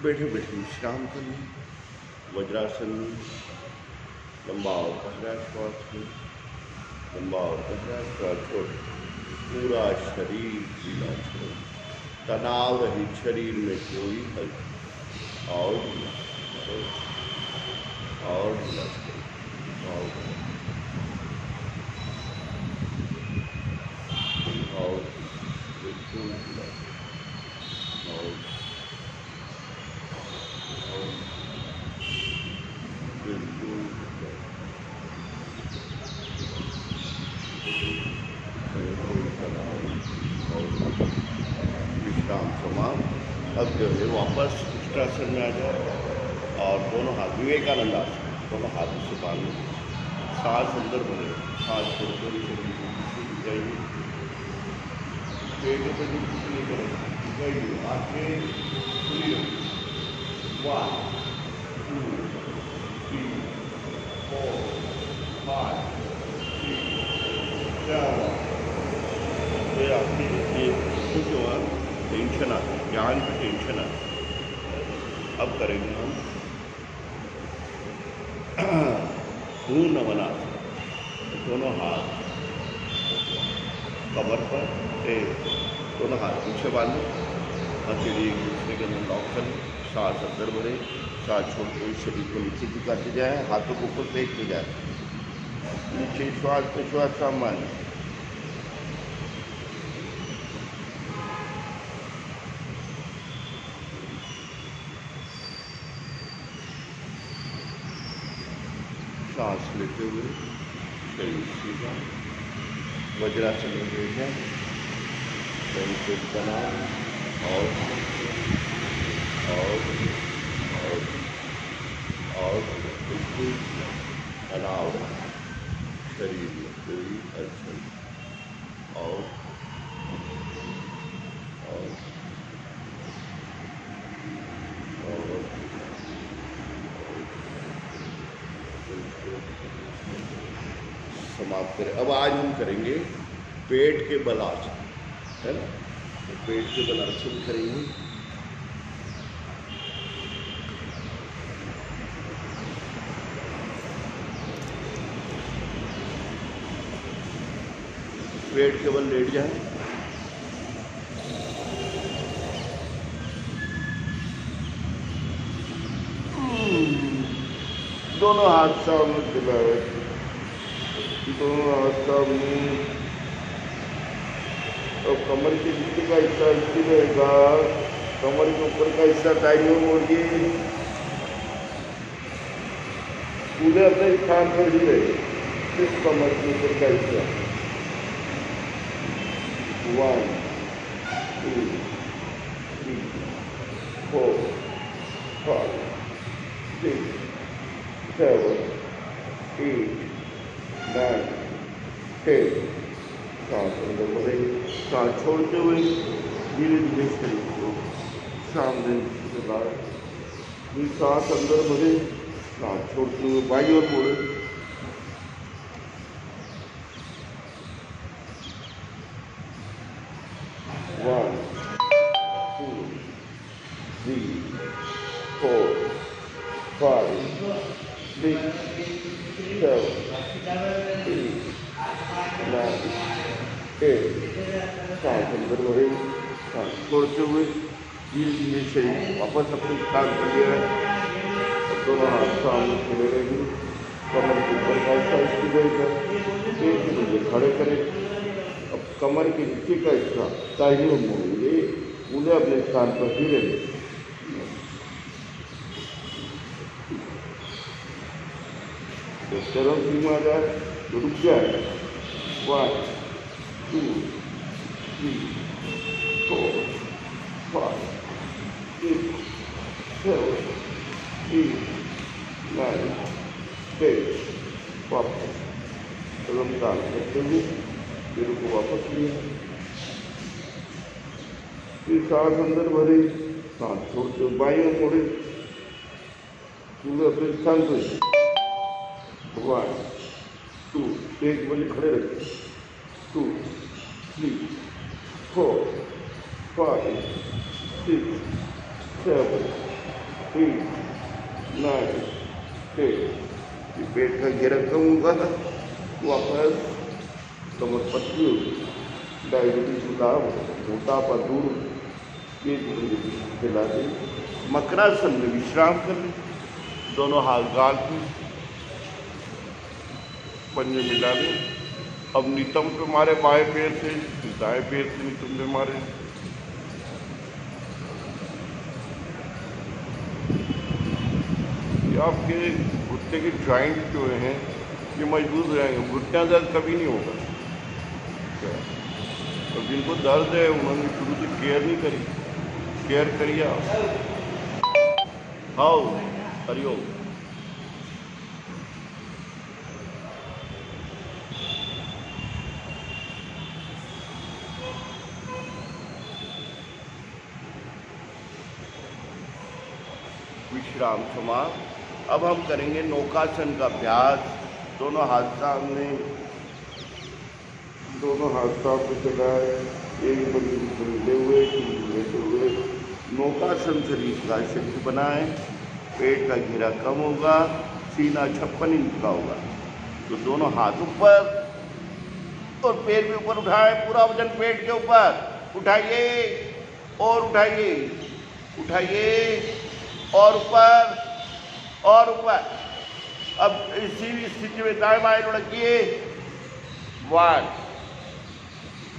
बैठे बैठे विश्राम करना, वज्रासन में लंबा और गहरा श्वास लें, लंबा और गहरा श्वास छोड़, पूरा शरीर ढीला छोड़, तनाव रहित शरीर में कोई हलचल और ढीला और ढीला और बिल्कुल ढीला और बिल्कुल विश्राम समाप्त। अब जो है वापस उत्तरासन में आ जाए और दोनों हाथ विवेकानंद आसन, दोनों हाथों से बांधे, सांस अंदर भरे, सांस छोड़कर जाइए, पेट पे भी कुछ नहीं करें, जाइए, आंखें खुली रखिए। 1 2 3 4 5 6 7 फिर आपके ये कुछ हुआ टेंशन आता है, ज्ञान पे टेंशन आता है। अब करेंगे हम भ्रू नमनासन, दोनों हाथ कमर पर, दोनों हाथ पीछे बांधे, हथेली एक दूसरे के अंदर लॉक कर लें, सांस अंदर भरे, सांस छोड़ते शरीर को नीचे झुकाते जाए, हाथों को ऊपर फेंकते जाए, नीचे श्वास पे श्वास सामान्य, सांस लेते हुए शरीर सीधा वज्रासन में बैठ जाए, शरीर को बनाए और बिल्कुल तनाव शरीर में कोई हलचल और समाप्त करें। अब आज हम करेंगे पेट के बल आसन, है ना, तो पेट के बल आसन करेंगे। पेट के बल लेट जाए, दोनों हाथ सामने दिलाए, दोनों हाथ सामने। और कमर के नीचे का हिस्सा स्थिर रहेगा, कमर के ऊपर का हिस्सा दाहिनी मोड़िए, पूरे अपने स्थान पर ही रहे, सिर्फ कमर के ऊपर का हिस्सा। 1 2 3 4 5 6 7 8 9 10। सांस अंदर भरे, सांस छोड़ते हुए धीरे धीरे शरीर को सामने से बाहर, फिर सांस अंदर भरे, सांस छोड़ते हुए बाई ओर मोड़े, 1 2 3 4 5 6 7 8 9 10। सांस अंदर भरे, सांस छोड़ते हुए धीरे धीरे शरीर वापस अपने स्थान पर ले आए, दोनों हाथ सामने खड़े रहेंगे, कमर के ऊपर का हिस्सा स्थिर रहेगा, पेट के नीचे खड़े करें। अब कमर के नीचे का हिस्सा दाहिनी ओर मोड़ेंगे, उन्हें अपने स्थान पर ही रहेंगे। तो चरम सीमा आ जाए तो रुक जाए, 1 2 3 4 5 6 7 8 9 10। वापस कदम डाल करते हुए पेड़ को वापस लिया, फिर सांस अंदर भरे, सांस छोड़ते हुए बाई ओर मोड़े, पूरे अपने स्थान पर 1 2, एक बजे खड़े रखे, 2 3 4 5 6 7 8 9 10। पेट का घेरा कम होगा, वापस कमर पतली होगी, डायबिटीज उतार, मोटापा दूर, ये खिला दे। मकरासन में विश्राम कर ले, दोनों हाथ गाल पे, पंजे मिला दे। अब नितंब पे मारे बाएं पैर से, दाएं पैर से नितंब पे मारे। ये आपके घुटने के जॉइंट जो हैं ये मजबूत हो जाएंगे, घुटना दर्द कभी नहीं होगा। तो जिनको दर्द है उन्होंने शुरू से केयर नहीं करी, केयर करिए आप। हाउ हरिओम। विश्राम समाप्त। अब हम करेंगे नौकासन का अभ्यास। दोनों हाथ सामने, दोनों हाथ सामने चलाए, एक बंधे हुए, लेटे हुए। नौकासन शरीर का शरीर बनाए, पेट का घेरा कम होगा, सीना 56 इंच का होगा। तो दोनों हाथ ऊपर और पैर भी ऊपर उठाए, पूरा वजन पेट के ऊपर उठाइए और उठाइए, उठाइए और ऊपर और ऊपर। अब इसी स्थिति में दाएं बाएं लुढ़किए। 1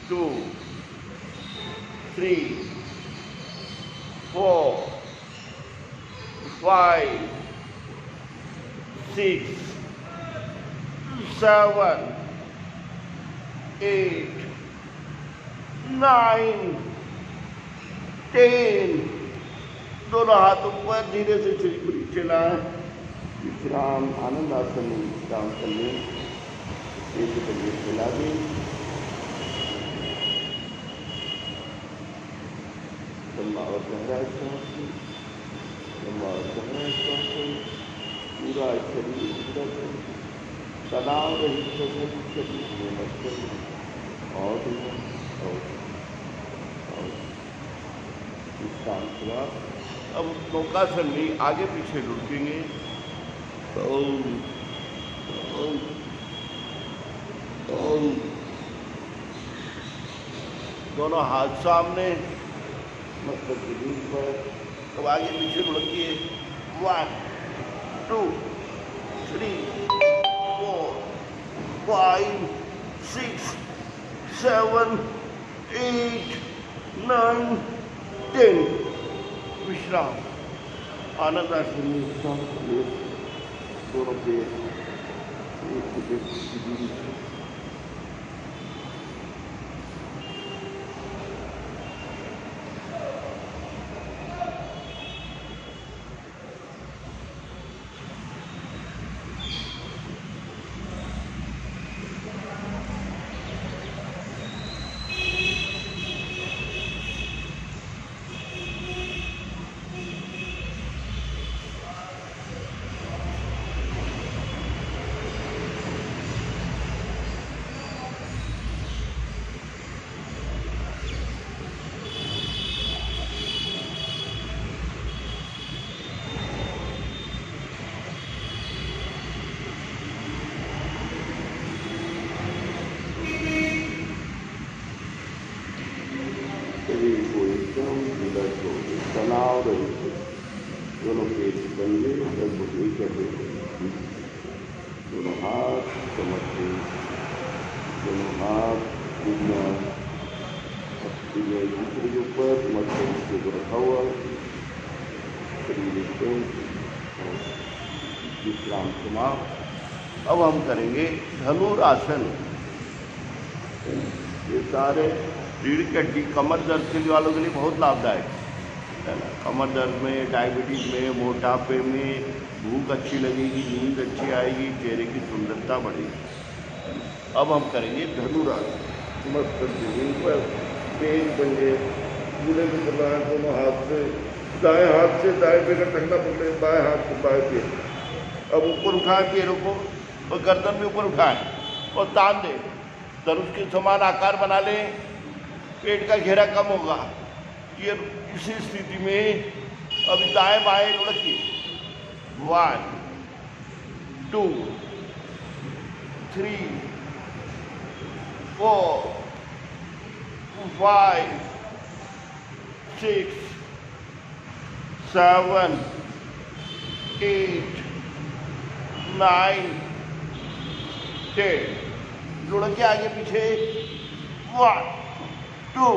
2 3 4 5 6 7 8 9 10। दोनों हाथ ऊपर, धीरे से शरीर को नीचे लाएं। विश्राम, आनंद आसन में विश्राम कर लें। एक तरीके से ला दें। लंबा और गहरा श्वास लें, लंबा और गहरा श्वास लें। पूरा शरीर पूरा तनाव रहित शरीर में मत करें। और विश्राम हुआ। अब नौकासन में आगे पीछे लुढ़केंगे। ओम ओम ओम। दोनों हाथ सामने, मस्तक की नींव पर। अब आगे पीछे लुढ़किए। 1 2 3 4 5 6 7 8 9 10। विश्राम, आनंद आसन में विश्राम करिए। दोनों पे एक की दूरी से। तनाव रहित दोनों पेट कंधे लगभग एक है। दोनों हाथ कमर पे, दोनों हाथ दूसरे के ऊपर, मस्तिष्क के ऊपर रखा हुआ, शरीर एकदम विश्राम समाप्त। अब हम करेंगे धनुरासन। ये सारे रीढ़ की हड्डी, कमर दर्द के वालों के लिए बहुत लाभदायक है ना। कमर दर्द में, डायबिटीज में, मोटापे में भूख अच्छी लगेगी, नींद अच्छी आएगी, चेहरे की सुंदरता बढ़ेगी। अब हम करेंगे धनुरासन। मस्तक जमीन पर, पेट पंजे पूरे में चलाएं, दोनों हाथ से, दाएं हाथ से दाएं पैर का टखना पकड़े, बाएं हाथ से बाएं पैर। अब ऊपर उठाएं पैरों को और गर्दन भी ऊपर उठाएं और तान दें। धनुष के समान आकार बना लें, पेट का घेरा कम होगा। ये इसी स्थिति में अभी दाएं बाएं लुढ़की 1 2 3 4 5 6 7 8 9 10 लुढ़क के आगे पीछे 1 2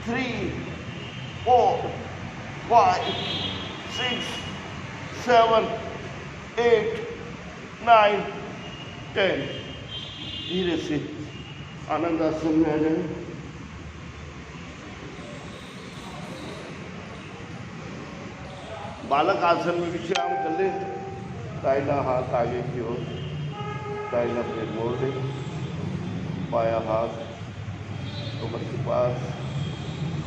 3 4 5 6 7 8 9 10 धीरे से आनंद आसन में आ जाए। बालक आसन में विश्राम कर ले। दाहिना हाथ आगे की ओर, दाहिना पैर मोड़ दे, बाया हाथ कमर के पास,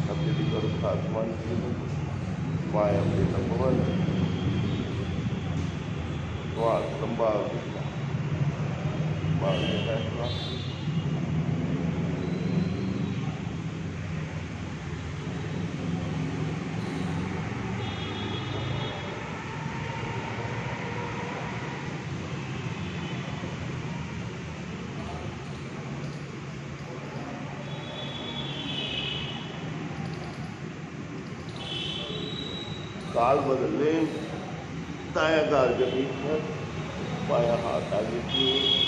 हथेली पर आसमान की ओर, बाया पैर लंबवत, श्वास लंबा फैसला। काल बदल ले, दाया गाल जमीन पर, बाया हाथ आगे की ओर,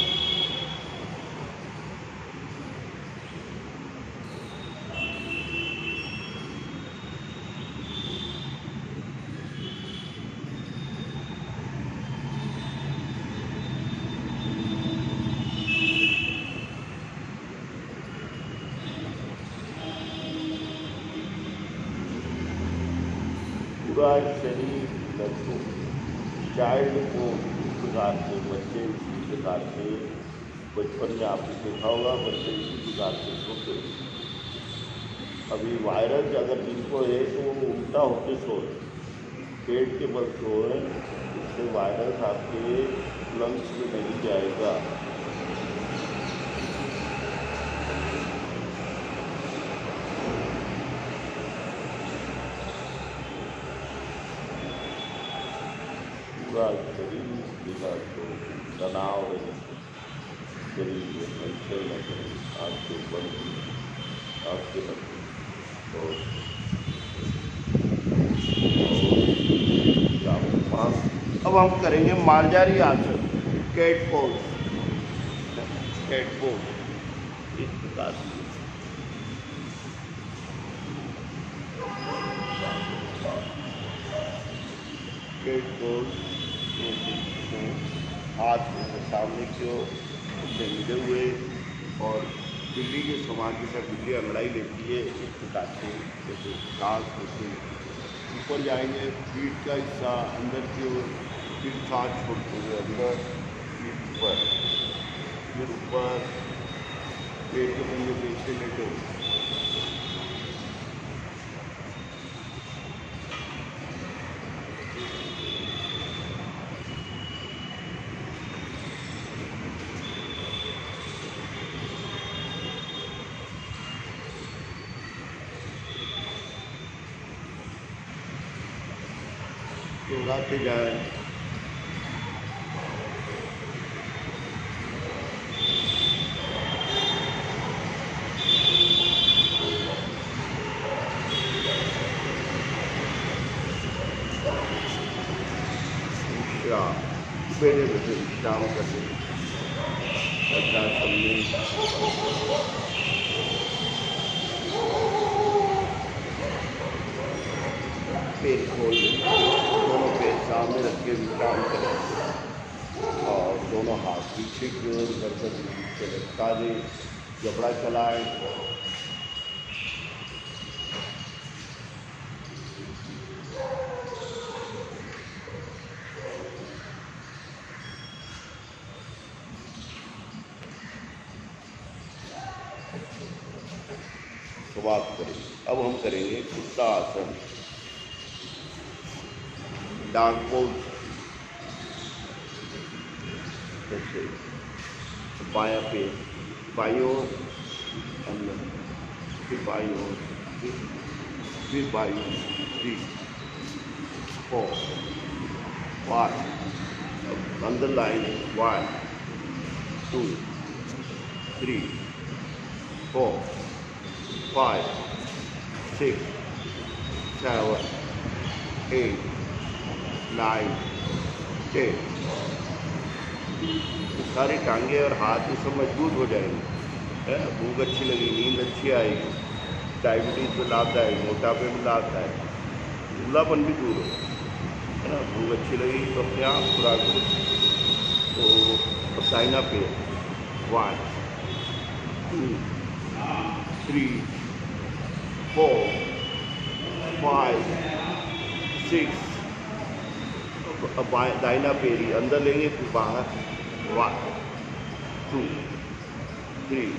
पूरा शरीर लड़को चाइल्ड को इस प्रकार से, बच्चे इसी प्रकार से, बचपन में आपने देखा होगा बच्चे इसी प्रकार से सोते। अभी वायरस अगर जिनको है तो वो उल्टा होते सोए, पेट के बल सोए, इससे वायरस आपके लंग्स में नहीं जाएगा। पूरा शरीर विकास को तनाव रहे, शरीर में हलचल न करें, आपके बंद आपके और अब हम करेंगे मार्जारी आसन, कैट पोज। कैट पोज इस प्रकार से कैट पोज, हाथ सामने की ओर से मिले हुए और बिल्ली के समान के साथ बिल्ली अंगड़ाई लेती है, इस प्रकार से जैसे सांस होते ऊपर जाएंगे, पीठ का हिस्सा अंदर की ओर, फिर सांस छोड़ते हुए अंदर, पीठ पर, फिर ऊपर, पेट के बंदे पीछे लेटे। दोहराते जाए। बैठे बैठे विश्राम करते पैर खोल, दोनों पैर सामने रख के विश्राम करें और दोनों हाथ पीछे की ओर गर्दन से लटका दें, जबड़ा चलाएं। समाप्त करेंगे। अब हम करेंगे कुत्ता आसन, डांग पोज। जैसे बाया पे बाई ओर अंदर, फिर बाई ओर, फिर बाई ओर, 4 5 underline 1 2 3 4 5 6 7 8 9 10। सारी टांगे और हाथ ये सब मजबूत हो जाएंगे, है ना। भूख अच्छी लगी, नींद अच्छी आएगी, डायबिटीज़ में लाभदायक, मोटापे में लाभदायक, धुलापन भी दूर हो, है ना। भूख अच्छी लगी तो अपने आप खुराक दो। तो दाहिना पे 1 2 3 4 5 6। अब दाहिना पैर ही अंदर लेंगे फिर बाहर 1 2 3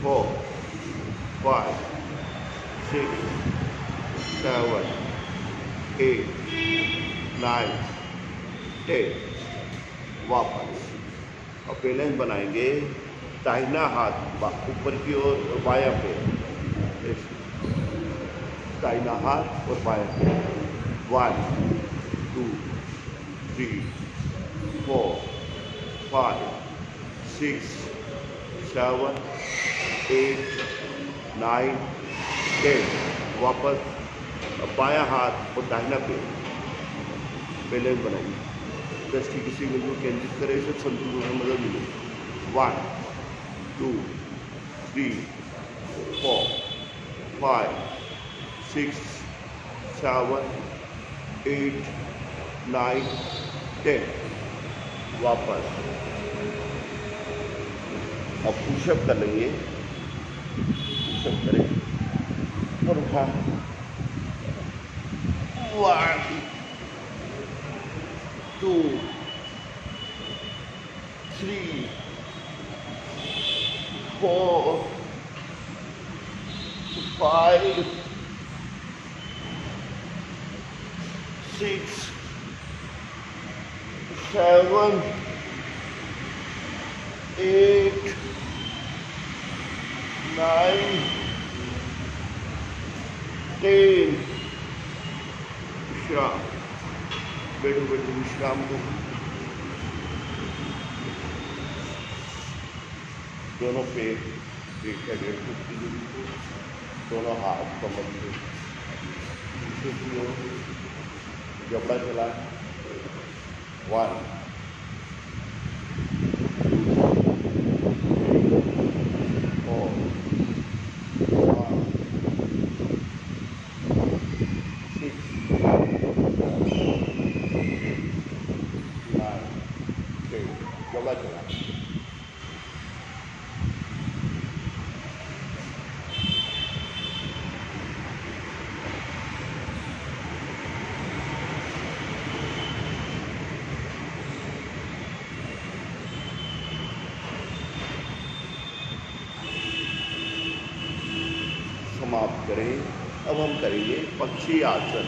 4 5 6 7 8 9 10। वापस और बैलेंस बनाएंगे। दाहिना हाथ ऊपर की ओर और बायां पैर, दाहिना हाथ और बायां पैर 1 2 3 4 5 6 7 8 9 10। वापस बायां हाथ और दाहिना पैर, बैलेंस बनाइए। दृष्टि किसी बिंदु केंद्रित करें, इसे संतुलन में मदद मिलेगी। 1 2 3 4 5 6 7 8 9 10। वापस अब पुशअप कर लेंगे। पुशअप करें और उठा 1 2 3 4 5 6 7 8 9 10। विश्राम, बैठो बैठो विश्राम करो। दोनों पैर एक का 1.5 फुट की दूरी पे, दोनों हाथ कमर से पीछे की ओर, जबड़ा चला 1 जबड़ा चला। समाप्त करें। अब हम करेंगे पक्षी आसन।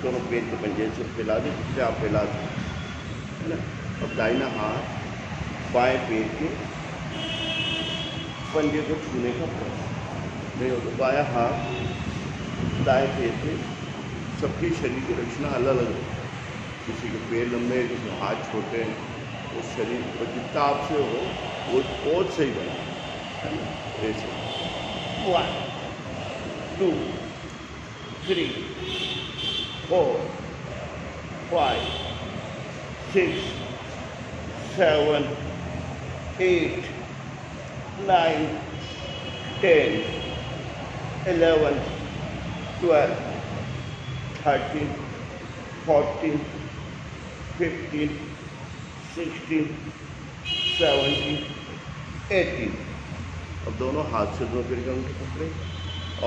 दोनों पैर के पंजे से फैला दें, जिससे आप फैला दें, है ना। अब दाहिना हाथ बाएं पैर के पंजे को छूने का प्रयास नहीं हो तो बायां हाथ दाएं पैर के। सबके शरीर की रचना अलग अलग है, किसी के पैर लंबे, किसी के हाथ छोटे हैं। वो शरीर जितना आपसे हो वो और सही बने, है ना। ऐसे 1 2 3 4 5 6 7 8 9 10 11 12 13 14 15 16 17 18। अब दोनों हाथ से दो पैर के अंगूठे पकड़े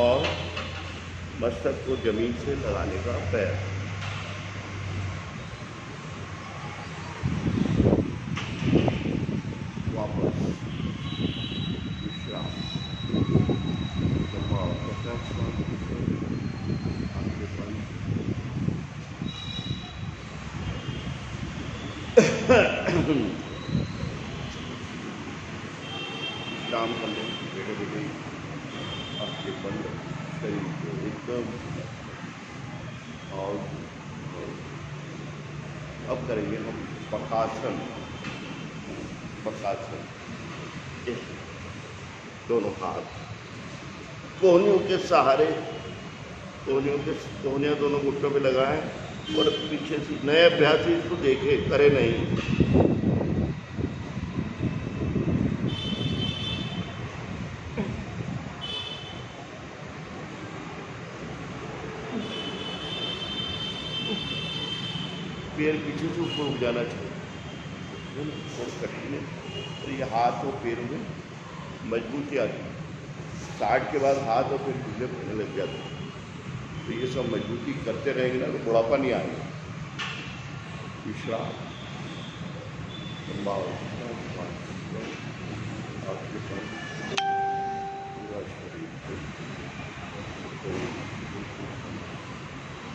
और मस्तक को जमीन से लगाने का प्रयास। वापस विश्राम, आंखें बंद। विश्राम कर लें, बैठे बैठे आंखें बंद, शरीर को एकदम और करेंगे हम पखासन। पखासन, दोनों हाथ कोहनियों के सहारे, कोहनियाँ दोनों घुटनों पे लगाएं और पीछे से नए अभ्यासी इसको देखे, करे नहीं। पैर पीछे से ऊपर उठ जाना चाहिए, और कठिन है। तो ये हाथ और पैरों में मजबूती आती है। 60 के बाद हाथ और पैर ढीले पड़ने लग जाते हैं। तो ये सब मजबूती करते रहेंगे ना तो बुढ़ापा नहीं आएगा। विश्राम,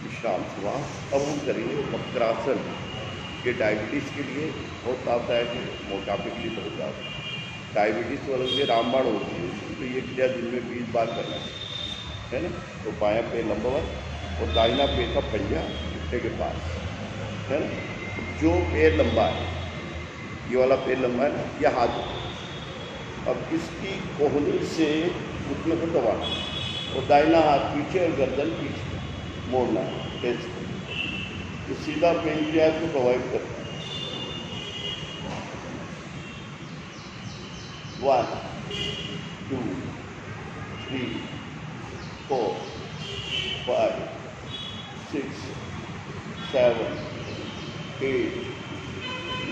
विश्राम सुबह। अब हम करेंगे वक्रासन। ये डायबिटीज़ के लिए बहुत लाभदायक है, मोटापे के लिए बहुत लाभदायक। डायबिटीज़ वालों के लिए रामबाण होती है, तो ये क्रिया दिन में 20 बार करना है ना। तो बायां पैर लंबावत और दाहिना पैर का पंजा घुटने के पास, है ना। जो पैर लंबा है, ये वाला पैर लंबा है ना, यह हाथ। अब इसकी कोहनी से घुटने को दबाना और दाहिना हाथ पीछे और गर्दन पीछे मोड़ना है। तो सीधा पेनक्रियाज को प्रोवाइड करता है। 1 2 3 4 5 6 7 8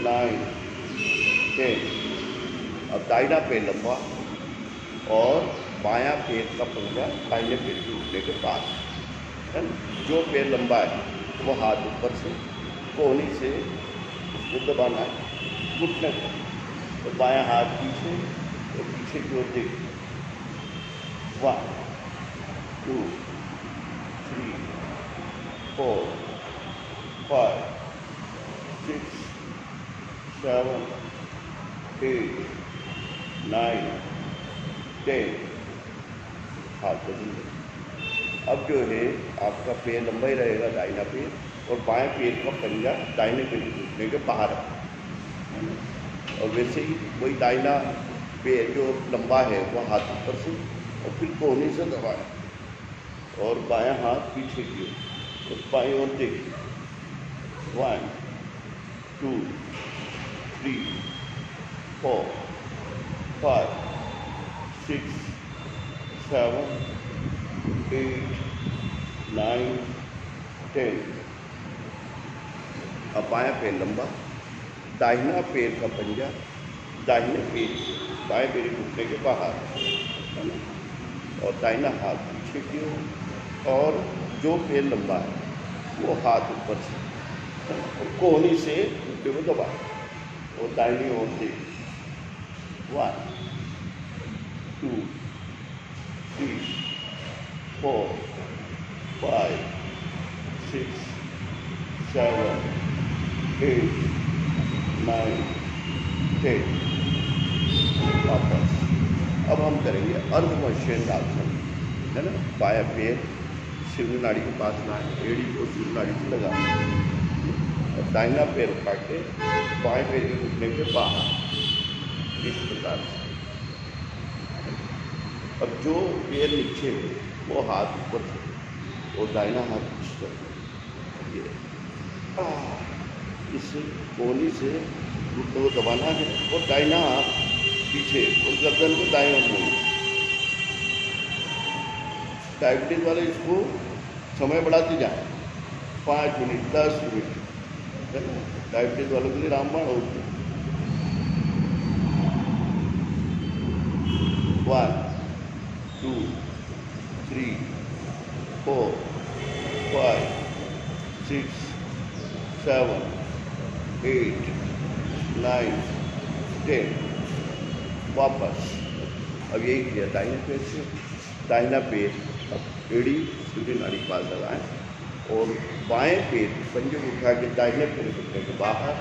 9 10। अब दाहिना पैर लंबा और बायां पैर का पंजा दाहिने पैर के घुटने के पास, है ना। जो पैर लंबा है वो हाथ ऊपर से कोहनी से उसको दबाना है घुटने पर। तो बायां हाथ पीछे और पीछे की ओर देखिए। 1 2 3 4 5 6 7 8 9 10। हाथ बदल। अब जो है आपका पैर लंबा ही रहेगा, दाहिना पैर, और बाएं पैर का पंजा दाहिने पैर के घुटने के बाहर है। और वैसे ही वही दाहिना पैर जो लंबा है वो हाथ ऊपर से और फिर कोहनी से दबाएं और बायां हाथ पीछे की ओर, तो बाएं ओर देखिए। 1 2 3 4 5 6 7 8 9 10। अब बायां पैर लंबा, दाहिना पैर का पंजा दाहिने पैर, बाएं पैर घुटने के बाहर, है ना। और दाहिना हाथ पीछे की ओर, और जो पैर लंबा है वो हाथ ऊपर से और कोहनी से घुटने को दबाए और दाहिनी ओर से 1 2 3 4 5 6 7 8 9 10। वापस। अब हम करेंगे अर्धमर्षण आसन, है ना। बायां पैर शिव नाड़ी के पास लाएं, एड़ी को शिव नाड़ी से लगाएं और दाहिना पैर उठा के बाएं पैर के घुटने के बाहर, इस प्रकार से। अब जो पैर नीचे है वो हाथ ऊपर से और दाहिना हाथ पीछे कर, इस कोहनी से घुटने को दबाना है और दाहिना हाथ पीछे और गर्दन को दाएं ओर मोड़ना। डायबिटीज वाले इसको समय बढ़ाते जाएं, 5 मिनट 10 मिनट, है ना। डायबिटीज वालों के लिए रामबाण होती है। 1 2 3 4 5 6 7 8 9 10। वापस। अब यही किया दाहिने पैर से, दाहिना पैर अब एड़ी सीधी नाड़ी के पास लगाएं और बाएं पैर पंजे को उठा के दाहिने पैर घुटने के बाहर,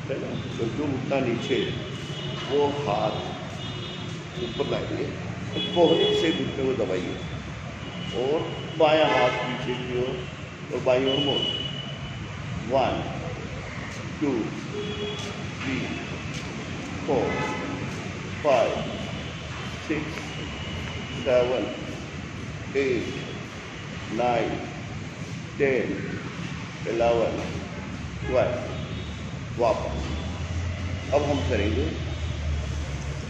है ना। तो जो घुटना नीचे वो हाथ ऊपर लाइए और कोहनी से घुटने को दबाइए और बायां हाथ पीछे की ओर और बाईं ओर मोड़। 1 2, 3, 4, 5, 6, 7, 8, 9, 10, 11, 12। वापस। अब हम करेंगे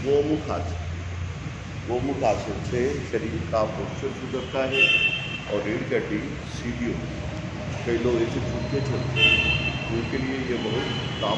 गोमुखासन। गोमुखासन से शरीर का पोस्चर सुधरता है और रीढ़ की हड्डी सीधी होती है। कई लोग ऐसे झुक के चलते हैं, उनके लिए ये बहुत काम